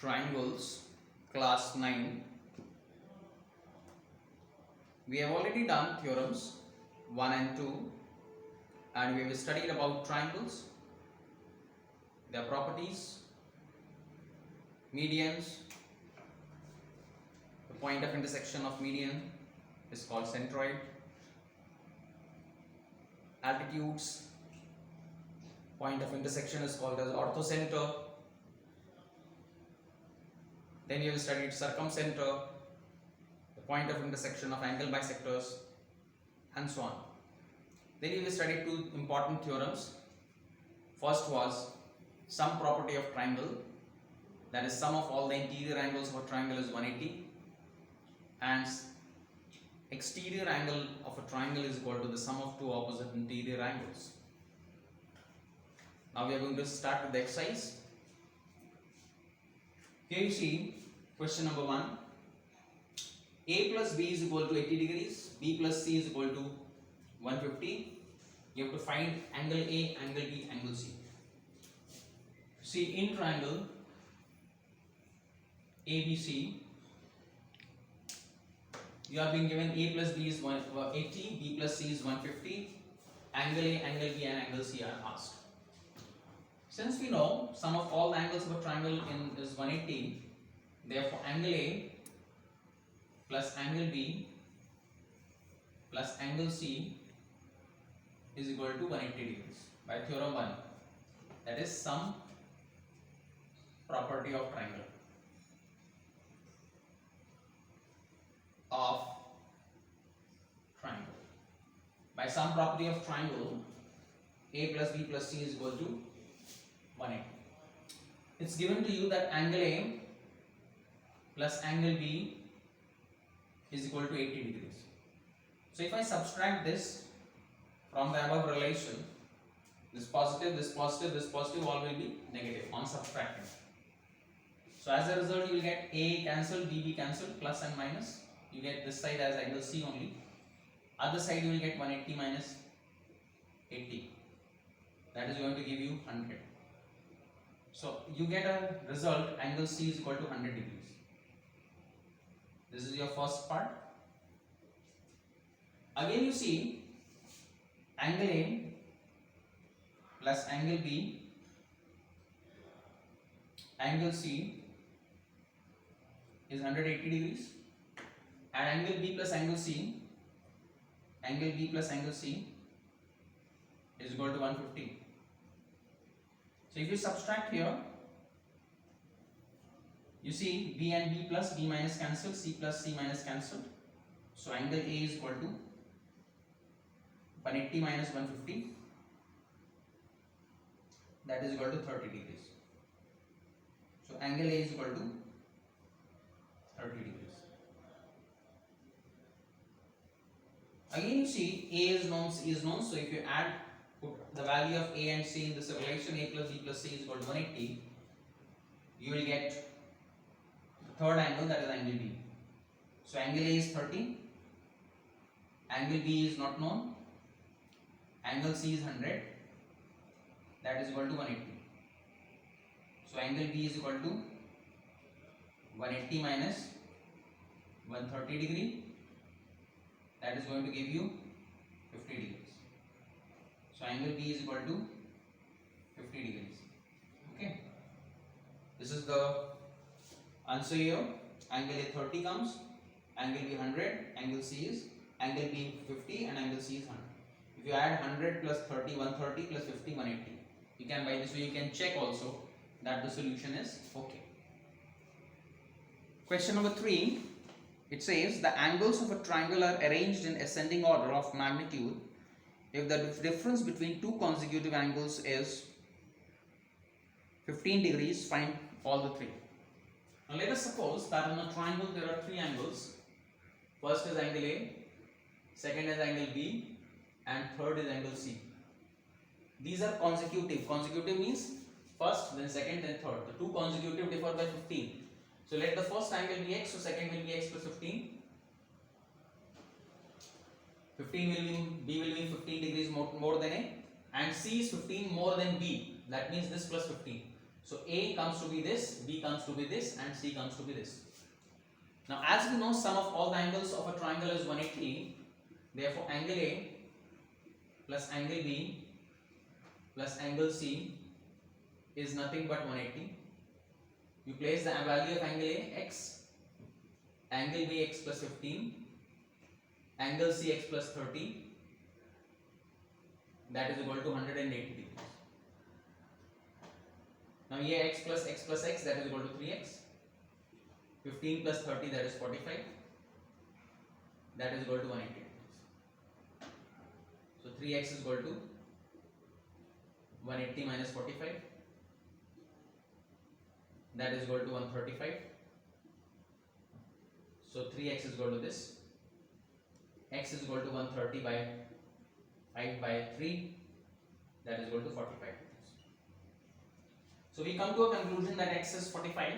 Triangles, class 9. We have already done theorems 1 and 2, and we have studied about triangles, their properties, medians. The point of intersection of median is called centroid. Altitudes, point of intersection is called as orthocenter. Then you have studied circumcenter, the point of intersection of angle bisectors, and so on. Then you have studied two important theorems. First was sum property of triangle, that is sum of all the interior angles of a triangle is 180, and exterior angle of a triangle is equal to the sum of two opposite interior angles. Now we are going to start with the exercise. Here you see question number 1. A plus B is equal to 80 degrees, B plus C is equal to 150. You have to find angle A, angle B, angle C. See, in triangle ABC, you are being given A plus B is 180, B plus C is 150. Angle A, angle B, and angle C are asked. Since we know sum of all the angles of a triangle is 180, therefore angle A plus angle B plus angle C is equal to 180 degrees by theorem 1. That is sum property of triangle By sum property of triangle, A plus B plus C is equal to 180. It's given to you that angle A plus angle B is equal to 80 degrees. So if I subtract this from the above relation, this positive, this positive, this positive, all will be negative on subtracting. So as a result, you will get A cancelled, B cancelled, plus and minus. You get this side as angle C only. Other side you will get 180 minus 80. That is going to give you 100. So you get a result, angle C is equal to 100 degrees. This is your first part. Again you see angle A plus angle B, angle C is 180 degrees, and angle B plus angle C, angle B plus angle C is equal to 150. So if you subtract here, you see B and B plus B minus cancelled, C plus C minus cancelled. So angle A is equal to 180 minus 150, that is equal to 30 degrees. So angle A is equal to 30 degrees. Again you see A is known, C is known, so if you put the value of A and C in this relation, A plus B plus C is equal to 180, you will get the third angle, that is angle B. So angle A is 30, angle B is not known, angle C is 100, that is equal to 180. So angle B is equal to 180 minus 130 degree, that is going to give you 50 degrees. So angle B is equal to 50 degrees. Okay. This is the answer here. Angle A 30 comes, angle B 100, angle C is, angle B 50, and angle C is 100. If you add 100 plus 30, 130 plus 50, 180. You can, by this way you can check also that the solution is okay. Question number 3. It says the angles of a triangle are arranged in ascending order of magnitude if the difference between two consecutive angles is 15 degrees. Find all the three. Now let us suppose that in a triangle there are three angles. First is angle A, second is angle B, and third is angle C. These are consecutive. Consecutive means first, then second, then third. The two consecutive differ by 15. So let the first angle be x, so second will be x plus 15. 15 will mean B will mean 15 degrees more than A, and C is 15 more than B. That means this plus 15. So A comes to be this, B comes to be this, and C comes to be this. Now as we know, sum of all the angles of a triangle is 180. Therefore angle A plus angle B plus angle C is nothing but 180. You place the value of angle A x, angle B x plus 15, angle C x plus 30, that is equal to 180 degrees. Now here x plus x that is equal to 3x, 15 plus 30 that is 45, that is equal to 180 degrees. So 3x is equal to 180 minus 45, that is equal to 135. So 3x is equal to this, x is equal to 130 by 5 by 3, that is equal to 45 degrees. So we come to a conclusion that x is 45.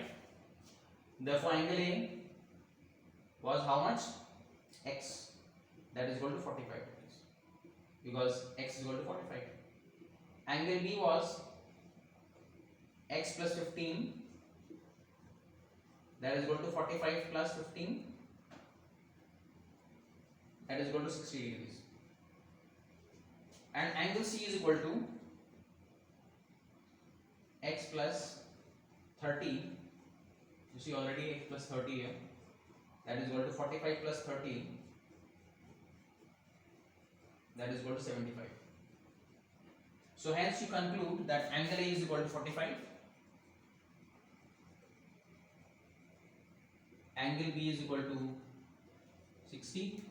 Therefore angle A was how much? X, that is equal to 45 degrees, because x is equal to 45. Angle B was x plus 15, that is equal to 45 plus 15, that is equal to 60 degrees. And angle C is equal to x plus 30, you see already x plus 30 here, that is equal to 45 plus 30, that is equal to 75. So hence you conclude that angle A is equal to 45, angle B is equal to 60,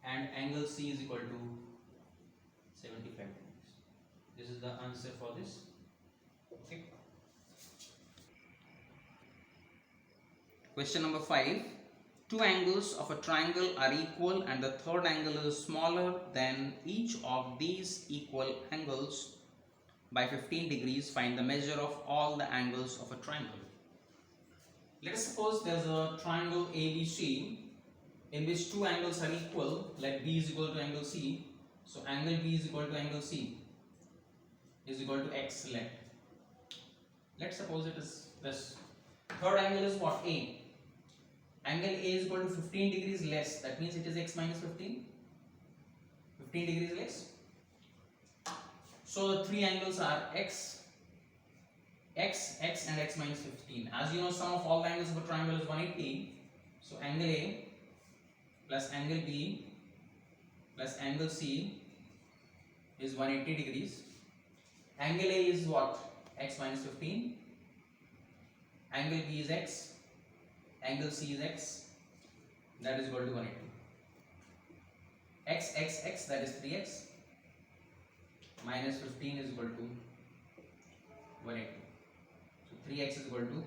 and angle C is equal to 75 degrees. This is the answer for this. Okay. Question number 5. Two angles of a triangle are equal and the third angle is smaller than each of these equal angles by 15 degrees. Find the measure of all the angles of a triangle. Let us suppose there is a triangle ABC in which two angles are equal, like B is equal to angle C. So angle B is equal to angle C is equal to x. Let's suppose it is this. Third angle is what? A. Angle A is equal to 15 degrees less. That means it is x minus 15. 15 degrees less. So the three angles are x, x, x and x minus 15. As you know, sum of all the angles of a triangle is 180. So angle A plus angle B plus angle C is 180 degrees. Angle A is what? X minus 15. Angle B is x. Angle C is x. That is equal to 180. X, x, x, that is 3x. Minus 15 is equal to 180. So 3x is equal to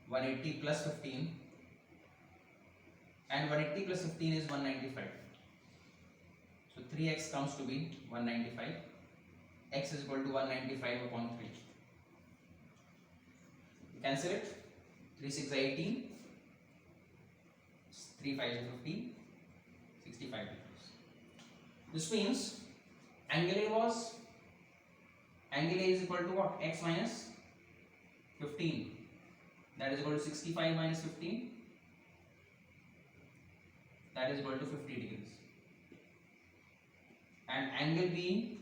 180 plus 15. And 180 plus 15 is 195. So 3x comes to be 195. X is equal to 195 upon 3. Cancel it. 3 6 are 18. 3 5 is 15. 65 degrees. This means angle A is equal to what? X minus 15. That is equal to 65 minus 15. That is equal to 50 degrees. And angle B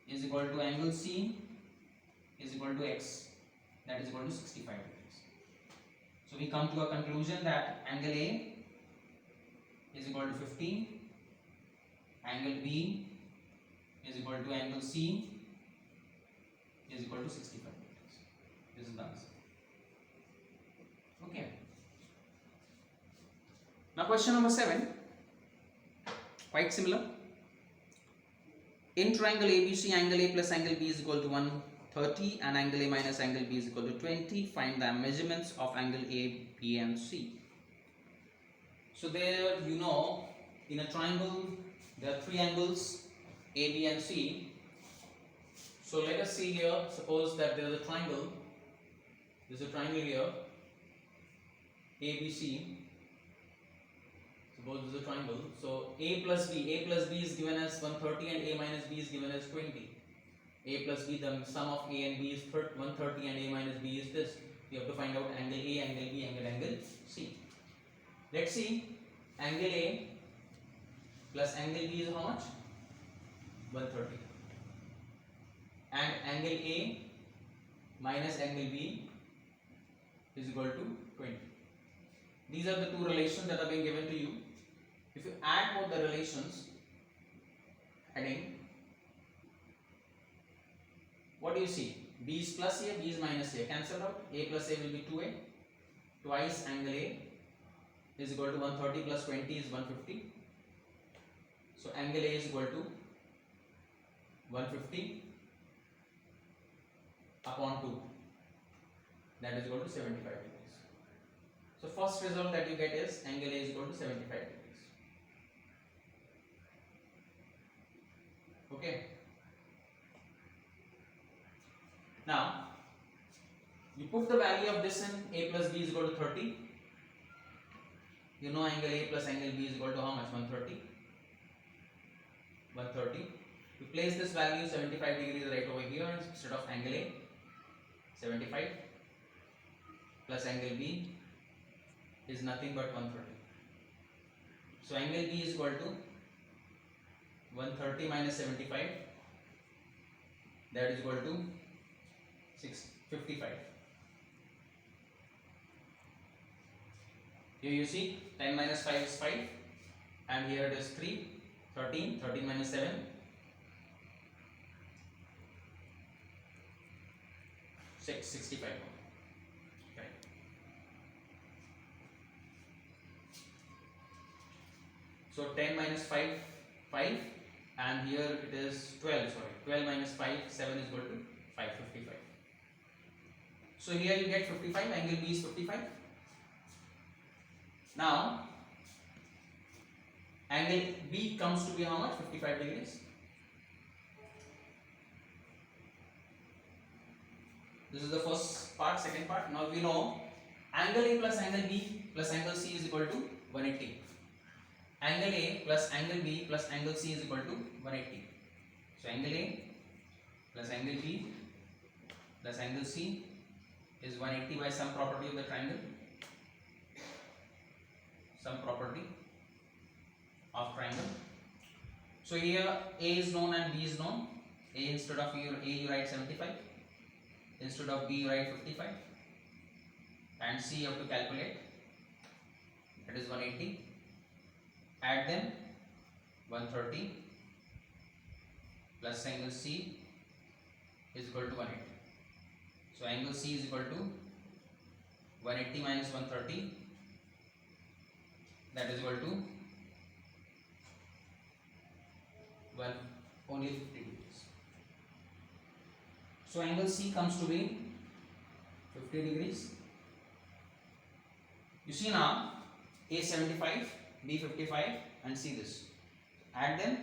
is equal to angle C is equal to x. That is equal to 65 degrees. So we come to a conclusion that angle A is equal to 15, angle B is equal to angle C is equal to 65 degrees. This is the answer. Okay. Now question number 7, quite similar. In triangle ABC, angle A plus angle B is equal to 130 and angle A minus angle B is equal to 20. Find the measurements of angle A, B and C. So there, you know, in a triangle there are three angles A, B and C. So let us see here, suppose that there is a triangle. There is a triangle here, ABC. Suppose this is a triangle. So A plus B is given as 130 and A minus B is given as 20. A plus B, the sum of A and B is 130 and A minus B is this. We have to find out angle A, angle B, angle C. Let's see, angle A plus angle B is how much? 130. And angle A minus angle B is equal to 20. These are the two relations that are being given to you. If you add both the relations, adding, what do you see? B is plus A, B is minus A. Cancel out. A plus A will be 2A. Twice angle A is equal to 130 plus 20 is 150. So angle A is equal to 150 upon 2. That is equal to 75 degrees. So first result that you get is angle A is equal to 75 degrees. Okay. Now, you put the value of this in. A plus B is equal to 30. You know angle A plus angle B is equal to how much? 130. 130. You place this value 75 degrees right over here instead of angle A. 75 plus angle B is nothing but 130. So angle B is equal to 130 minus 75. That is equal to 55. Here you see 10 minus 5 is 5 and here it is 3, 13, 13 minus 7, 6, 65. Okay. So 10 minus 5, 5 and here it is 12, sorry, 12 minus 5, 7 is equal to 5, 55. So here you get 55, angle B is 55. Now, angle B comes to be how much? 55 degrees. This is the first part. Second part, now we know angle A plus angle B plus angle C is equal to 180. Angle A plus angle B plus angle C is equal to 180. So angle A plus angle B plus angle C is 180 by some property of the triangle. Some property of triangle. So here A is known and B is known. A instead of here A you write 75. Instead of B you write 55. And C you have to calculate. That is 180. Add them. 130 plus angle C is equal to 180. So angle C is equal to 180 minus 130. That is equal to only 50 degrees. So angle C comes to be 50 degrees. You see now A 75, B 55 and C this. Add them.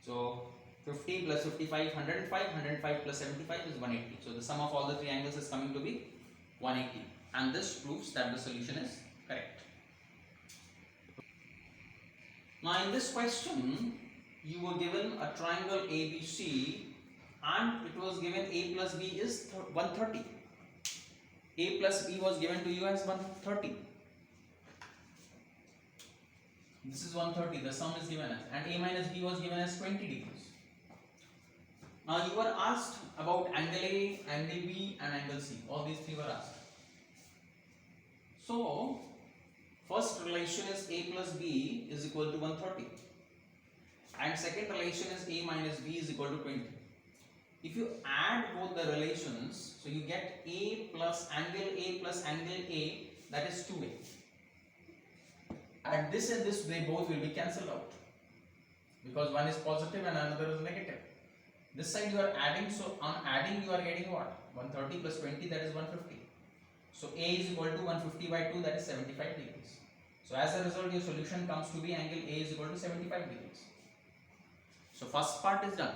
So 50 plus 55, 105, 105 plus 75 is 180. So the sum of all the three angles is coming to be 180. And this proves that the solution is correct. Now in this question, you were given a triangle ABC and it was given A plus B is 130. A plus B was given to you as 130. This is 130, the sum is given as, and A minus B was given as 20 degrees. Now you were asked about angle A, angle B and angle C. All these three were asked. So, first relation is A plus B is equal to 130 and second relation is A minus B is equal to 20. If you add both the relations, so you get A plus angle A, that is 2A. Add this and this, they both will be cancelled out because one is positive and another is negative. This side you are adding, so on adding you are getting what? 130 plus 20, that is 150. So A is equal to 150 by 2, that is 75 degrees. So as a result, your solution comes to be angle A is equal to 75 degrees. So first part is done.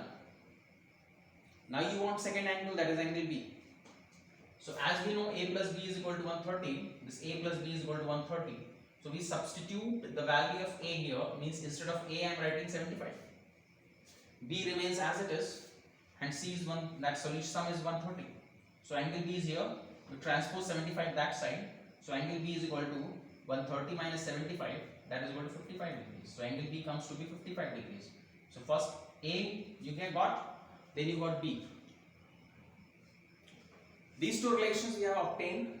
Now you want second angle, that is angle B. So as we know A plus B is equal to 130, this A plus B is equal to 130. So we substitute the value of A here, means instead of A I am writing 75. B remains as it is and C is 1, that solution sum is 130. So angle B is here, you transpose 75 that side, so angle B is equal to 130 minus 75, that is equal to 55 degrees. So angle B comes to be 55 degrees. So first A you got, then you got B. These two relations we have obtained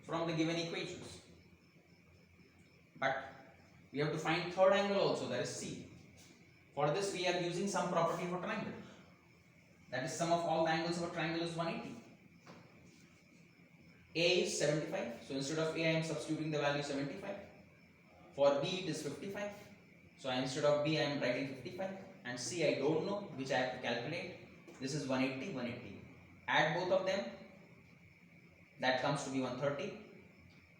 from the given equations. But we have to find third angle also, that is C. For this we are using some property of a triangle. That is, sum of all the angles of a triangle is 180. A is 75, so instead of A I am substituting the value 75. For B it is 55, so instead of B I am writing 55, and C I don't know, which I have to calculate. This is 180, 180. Add both of them, that comes to be 130,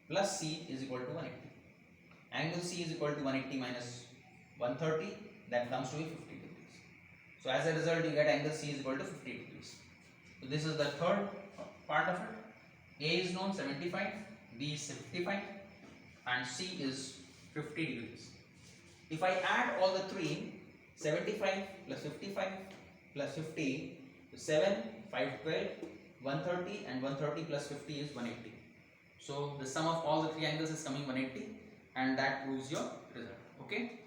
plus C is equal to 180. Angle C is equal to 180 minus 130, that comes to be 50 degrees. So as a result you get angle C is equal to 50 degrees. So this is the third part of it. A is known 75, B is 55, and C is 50 degrees. If I add all the three, 75 plus 55 plus 50, 7, 5, 12, 130, and 130 plus 50 is 180. So the sum of all the three angles is coming 180, and that proves your result. Okay.